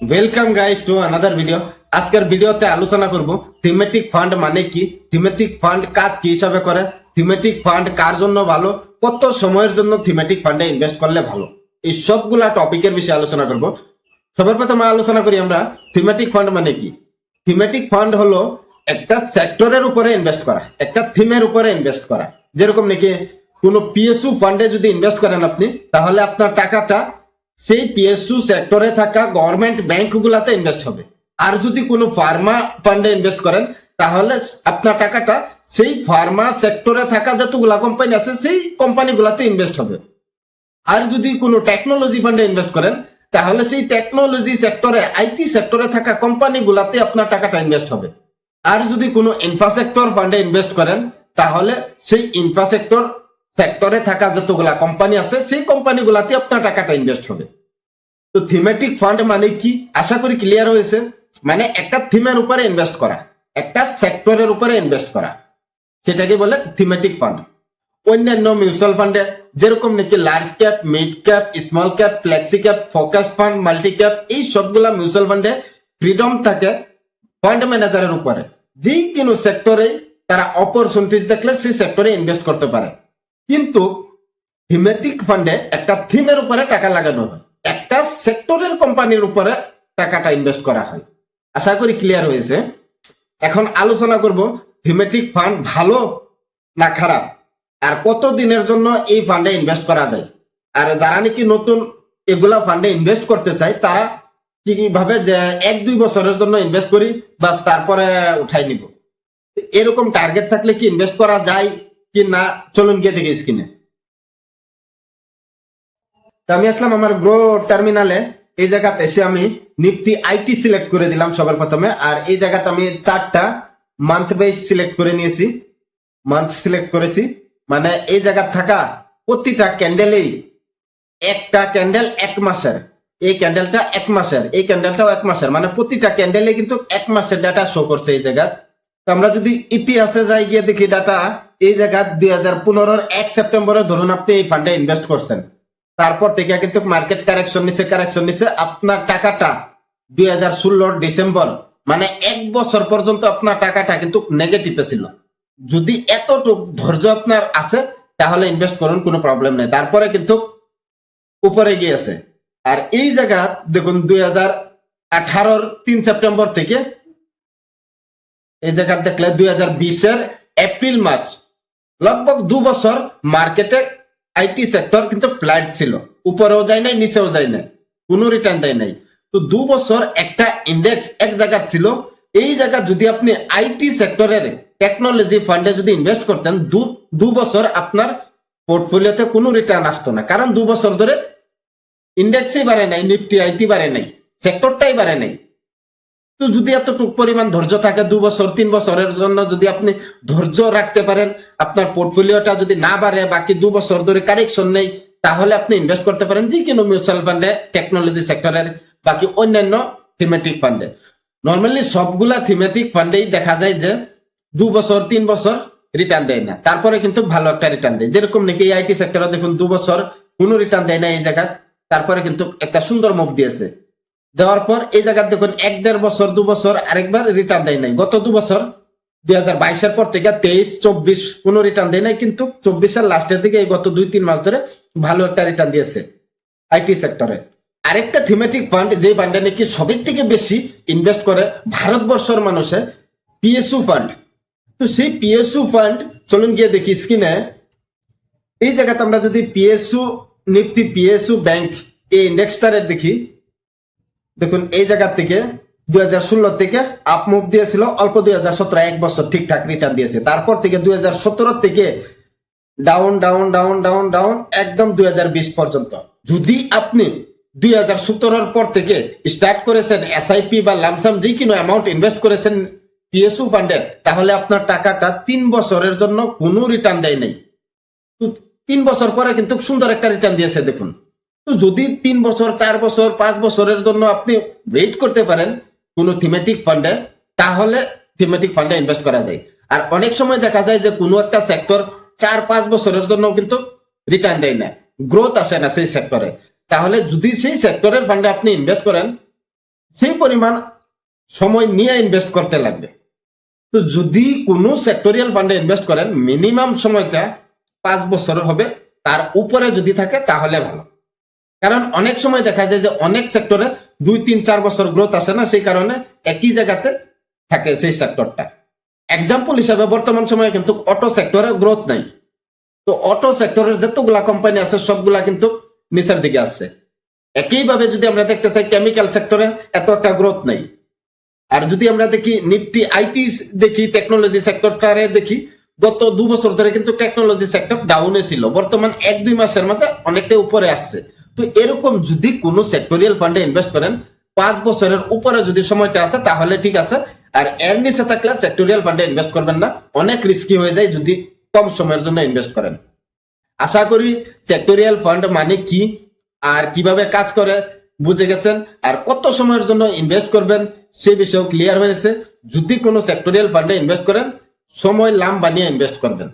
Welcome guys to another video. আজকের ভিডিওতে আলোচনা করব থিমেটিক ফান্ড মানে কি, থিমেটিক ফান্ড কাজ কি হিসাবে করে, থিমেটিক ফান্ড কার জন্য ভালো, কত সময়ের জন্য থিমেটিক ফান্ডে ইনভেস্ট করলে ভালো, এই সবগুলা টপিকের বিষয়ে আলোচনা করব। সবার প্রথমে আলোচনা করি আমরা থিমেটিক ফান্ড মানে কি। থিমেটিক ফান্ড হলো একটা সেক্টরের উপরে ইনভেস্ট করা, একটা থিমের উপরে ইনভেস্ট করা। যেরকম নাকি কোনো পিএসইউ ফান্ডে যদি ইনভেস্ট করেন আপনি, তাহলে আপনার টাকাটা সেই পিএসইউ সেক্টরে থাকা গভর্নমেন্ট ব্যাংক গুলাতে ইনভেস্ট হবে। আর যদি কোনো ফার্মা ফান্ডে ইনভেস্ট করেন, তাহলে আপনার টাকাটা সেই ফার্মা সেক্টরে থাকা যতগুলা কোম্পানি আছে সেই কোম্পানি গুলাতে ইনভেস্ট হবে। আর যদি কোনো টেকনোলজি ফান্ডে ইনভেস্ট করেন, তাহলে সেই টেকনোলজি সেক্টরে, আইটি সেক্টরে থাকা কোম্পানি গুলাতে আপনার টাকাটা ইনভেস্ট হবে। আর যদি কোনো ইনফ্রাস্ট্রাকচার ফান্ডে ইনভেস্ট করেন, তাহলে সেই ইনফ্রাস্ট্রাকচার সেক্টরে থাকা যতগুলা কোম্পানি আছে সেই কোম্পানি গুলাতে আপনার টাকাটা ইনভেস্ট হবে। তো থিমেটিক ফান্ড মানে কি, আশা করি ক্লিয়ার হয়েছে। মানে একটা থিমের উপরে ইনভেস্ট করা, একটা সেক্টরের উপরে ইনভেস্ট করা, সেটাকে বলে থিমেটিক ফান্ড। অন্যান্য মিউচুয়াল ফান্ডে যেরকম নাকি large cap, mid cap, small cap, flexi cap, focus fund, multi cap, এই সবগুলা মিউচুয়াল ফান্ডে ফ্রিডম থাকে ফান্ড ম্যানেজারের উপরে। যে কোনো সেক্টরে তারা অপরচুনিটিস দেখলে সেই সেক্টরে ইনভেস্ট করতে পারে। কিন্তু থিমেটিক ফান্ডে একটা থিমের উপরে টাকা লাগানো হয়, একটা সেক্টরের কোম্পানির উপরে টাকাটা ইনভেস্ট করা হয়। আশা করি ক্লিয়ার হয়েছে। এখন আলোচনা করব থিমেটিক ফান্ড ভালো না খারাপ, আর কত দিনের জন্য এই ফান্ডে ইনভেস্ট করা যায়। আর যারা নাকি নতুন এগুলা ফান্ডে ইনভেস্ট করতে চায়, তারা কিভাবে যে 1-2 বছরের জন্য ইনভেস্ট করি বাস তারপরে উঠাই নিব, এরকম টার্গেট থাকলে কি ইনভেস্ট করা যায় কি না, চলুন গিয়ে দেখি স্ক্রিনে। তো আমি আসলাম আমার গ্রো টার্মিনালে। এই জায়গাতে এসে আমি নিফটি আইটি সিলেক্ট করে দিলাম সবার প্রথমে। আর এই জায়গাতে আমি 4টা মান্থ বেস সিলেক্ট করে নিয়েছি, মান্থ সিলেক্ট করেছি। মানে এই জায়গা থাকা প্রতিটা ক্যান্ডেলেই একটা ক্যান্ডেল 1 মাসের, এই ক্যান্ডেলটা 1 মাসের, এই ক্যান্ডেলটাও 1 মাসের, মানে প্রতিটা ক্যান্ডেলে কিন্তু 1 মাসের ডাটা শো করছে এই জায়গা। তো আমরা যদি ইতিহাসে যাই গিয়ে দেখি ডাটা, এই জায়গা 2015-র 1 সেপ্টেম্বরে ধরুন আপনি এই ফান্ডে ইনভেস্ট করছেন, তারপর থেকে কিন্তু মার্কেট কারেকশন নিচ্ছে, আপনার টাকাটা 2016-র ডিসেম্বর, মানে 1 বছর পর্যন্ত আপনার টাকাটা কিন্তু নেগেটিভে ছিল। যদি এতটুকু ধৈর্য আপনার আছে তাহলে ইনভেস্ট করুন, কোনো প্রবলেম নেই। তারপরে কিন্তু উপরে গিয়েছে। আর এই জায়গা দেখুন 2018-র 3 সেপ্টেম্বর থেকে এই জায়গা দেখলে 2020-এর এপ্রিল মাস, লগভগ 2 বছর মার্কেটে আইটি সেক্টর কিন্তু ফ্ল্যাট ছিল, উপরেও যায় নাই নিচেও যায় নাই, কোনো রিটার্ন দেয় নাই। তো 2 বছর একটা ইন্ডেক্স এক জায়গা ছিল। এই জায়গা যদি আপনি আইটি সেক্টরের টেকনোলজি ফান্ডে যদি ইনভেস্ট করতেন, 2 বছর আপনার পোর্টফোলিওতে কোনো রিটার্ন আসতো না, কারণ 2 বছর ধরে ইন্ডেক্সই বাড়ে নাই, নিফটি আইটি বাড়ে নাই, সেক্টরটাই বাড়ে নাই। তো যদি এতটুকু পরিমাণ ধৈর্য থাকে 2 বছর 3 বছরের জন্য যদি আপনি ধৈর্য রাখতে পারেন, আপনার পোর্টফোলিওটা যদি না বাড়ে, বাকি 2 বছর ধরে কারেকশন নেই, তাহলে আপনি ইনভেস্ট করতে পারেন যে কোনো মিউচুয়াল ফান্ডে, টেকনোলজি সেক্টরের, বাকি অন্যান্য থিমেটিক ফান্ডে। নর্মালি সবগুলা থিমেটিক ফান্ডেই দেখা যায় যে 2 বছর 3 বছর রিটার্ন দেয় না, তারপরে কিন্তু ভালো একটা রিটার্ন দেয়। যেরকম নাকি এই আইটি সেক্টরে দেখুন 2 বছর কোনো রিটার্ন দেয় না এই জায়গা, তারপরে কিন্তু একটা সুন্দর মুভ দিয়েছে। দেওয়ার পর এই জায়গা দেখুন 1-1.5 বছর 2 বছর আরেকবার রিটার্ন দেয় নাই। গত 2 বছর 2022-এর পর থেকে 23-24 কোনো রিটার্ন দেয় নাই, কিন্তু 24-এর লাস্টের দিকে এই গত 2-3 মাস ধরে ভালো একটা রিটার্ন দিয়েছে আইটি সেক্টরে। আরেকটা থিমেটিক ফান্ড, যে ফান্ডে নাকি সবের থেকে বেশি ইনভেস্ট করে ভারতবর্ষের মানুষে, পিএসইউ ফান্ড। তো সেই পিএসইউ ফান্ড চলুন গিয়ে দেখি স্ক্রিনে। এই জায়গাতে আমরা যদি পিএসইউ নিফটি পিএসইউ ব্যাংক এই ইন্ডেক্সটারে দেখি, দেখুন এই জায়গা থেকে 2016 থেকে আপ মুভ দিয়েছিল, অল্প 2017 1 বছর ঠিকঠাক রিটার্ন দিয়েছে। তারপর থেকে 2017 থেকে down down down down down একদম 2020 পর্যন্ত। যদি আপনি 2017-র পর থেকে স্টার্ট করেছেন এসআইপি বা লামসাম যে কোনো অ্যামাউন্ট ইনভেস্ট করেছেন পিএসইউ ফান্ডে, তাহলে আপনার টাকাটা 3 বছরের জন্য কোনো রিটার্ন দেয় নাই। 3 বছর পরে কিন্তু সুন্দর একটা রিটার্ন দিয়েছে দেখুন। তো যদি 3 বছর 4 বছর 5 বছরের জন্য আপনি ওয়েট করতে পারেন কোনো থিমেটিক ফান্ডে, তাহলে থিমেটিক ফান্ডে ইনভেস্ট করা যায়। আর অনেক সময় দেখা যায় যে কোনো একটা সেক্টর 4-5 বছরের জন্য কিন্তু রিটার্ন দেয় না, গ্রোথ আসে না সেই সেক্টরে। তাহলে যদি সেই সেক্টরের ফান্ডে আপনি ইনভেস্ট করেন, সেই পরিমাণ সময় নিয়ে ইনভেস্ট করতে লাগবে। তো যদি কোনো সেক্টরিয়াল ফান্ডে ইনভেস্ট করেন মিনিমাম সময়টা 5 বছরের হবে, তার উপরে যদি থাকে তাহলে ভালো। কারণ অনেক সময় দেখা যায় যে অনেক সেক্টরে 2-3-4 বছর গ্রোথ আসে না, সেই কারণে একই জায়গাতে থাকে সেই সেক্টরটা। এক্সাম্পল হিসাবে বর্তমান সময়ে কিন্তু অটো সেক্টরে গ্রোথ নাই। তো অটো সেক্টরের যতগুলা কোম্পানি আছে সবগুলা কিন্তু নিচের দিকে আসছে। একইভাবে যদি আমরা দেখতে চাই কেমিক্যাল সেক্টরে এত একটা গ্রোথ নাই। আর যদি আমরা দেখি নিফটি আইটি দেখি, টেকনোলজি সেক্টরটারে দেখি, গত 2 বছর ধরে কিন্তু টেকনোলজি সেক্টর ডাউনে ছিল, বর্তমান 1-2 মাসের মাঝে অনেকটা উপরে আসছে। তো এরকম যদি কোনো সেক্টরিয়াল ফান্ডে ইনভেস্ট করেন 5 বছরের উপরে যদি সময়টা আছে তাহলে ঠিক আছে, আর এর নিচে থাকলে সেক্টরিয়াল ফান্ডে ইনভেস্ট করবেন না, অনেক রিস্কি হয়ে যায় যদি কম সময়ের জন্য ইনভেস্ট করেন। আশা করি সেক্টরিয়াল ফান্ড মানে কি আর কিভাবে কাজ করে বুঝে গেছেন, আর কত সময়ের জন্য ইনভেস্ট করবেন সে বিষয়ে ক্লিয়ার হয়েছে। যদি কোনো সেক্টরিয়াল ফান্ডে ইনভেস্ট করেন সময় লাম বানিয়ে ইনভেস্ট করবেন।